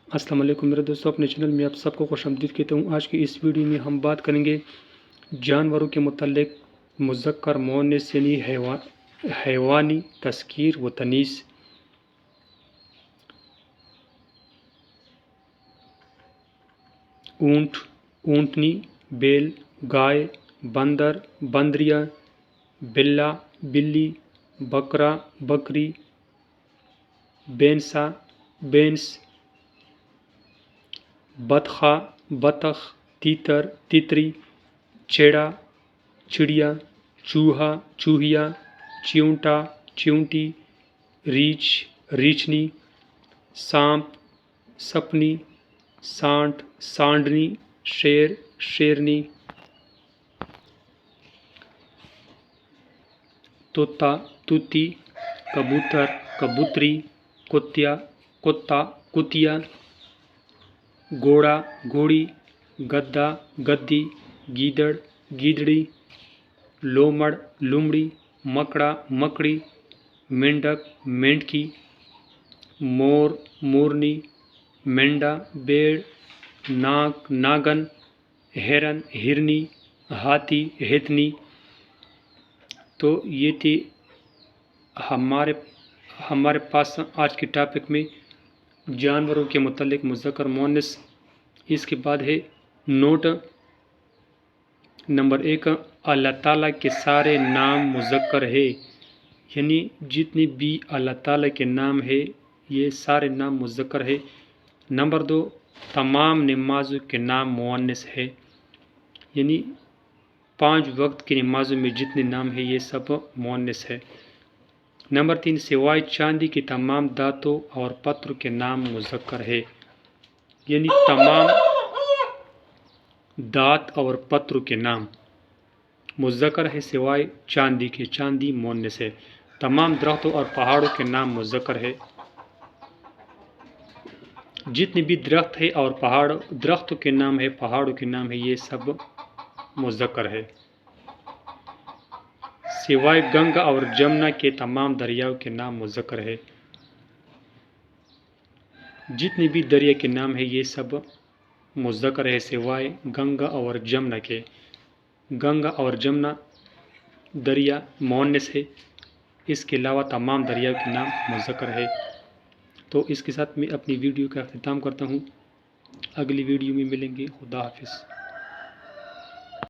السلام علیکم میرے دوستوں، اپنے چینل میں آپ سب کو خوش آمدید کہتا ہوں۔ آج کی اس ویڈیو میں ہم بات کریں گے جانوروں کے متعلق مذکر مؤنث یعنی حیوانی تذکیر و تانیث۔ اونٹ، اونٹنی، بیل، گائے، بندر، بندریا، بلا، بلی، بکرا، بکری، بینسا، بینس، بطخہ، بطخ، تیتر، تیتری، چیڑا، چڑیا، چوہا، چوہیا، چیونٹا، چیونٹی، ریچھ، ریچھنی، سانپ، سپنی، سانٹ، سانڈنی، شیر، شیرنی، طوطا، طوطی، کبوتر، کبوتری، کتیا، کتا، کتیا، گھوڑا، گھوڑی، گدھا، گدھی، گیدڑ، گیدڑی، لومڑ، لومڑی، مکڑا، مکڑی، مینڈک، مینڈکی، مور، مورنی، مینڈا، بھیڑ، ناگ، ناگن، ہرن، ہرنی، ہاتھی، ہتنی۔ تو یہ تھی ہمارے پاس آج کے ٹاپک میں جانوروں کے متعلق مذکر مؤنث۔ اس کے بعد ہے نوٹ نمبر 1، اللہ تعالیٰ کے سارے نام مذکر ہے، یعنی جتنے بھی اللہ تعالیٰ کے نام ہے یہ سارے نام مذکر ہے۔ نمبر 2، تمام نمازوں کے نام مؤنث ہے، یعنی 5 وقت کی نمازوں میں جتنے نام ہیں یہ سب مؤنث ہے۔ نمبر 3، سوائے چاندی کے تمام دھاتوں اور پتھروں کے نام مذکر ہے، یعنی تمام دھات اور پتھروں کے نام مذکر ہے سوائے چاندی کے، چاندی مؤنث ہے۔ تمام درختوں اور پہاڑوں کے نام مذکر ہے، جتنے بھی درخت ہے اور درختوں کے نام ہے، پہاڑوں کے نام ہے، یہ سب مذکر ہے۔ سوائے گنگا اور جمنا کے تمام دریاؤں کے نام مذکر ہے، جتنے بھی دریا کے نام ہے یہ سب مذکر ہے سوائے گنگا اور جمنا کے۔ گنگا اور جمنا دریا مؤنث ہے، اس کے علاوہ تمام دریاؤں کے نام مذکر ہے۔ تو اس کے ساتھ میں اپنی ویڈیو کا اختتام کرتا ہوں، اگلی ویڈیو میں ملیں گے، خدا حافظ۔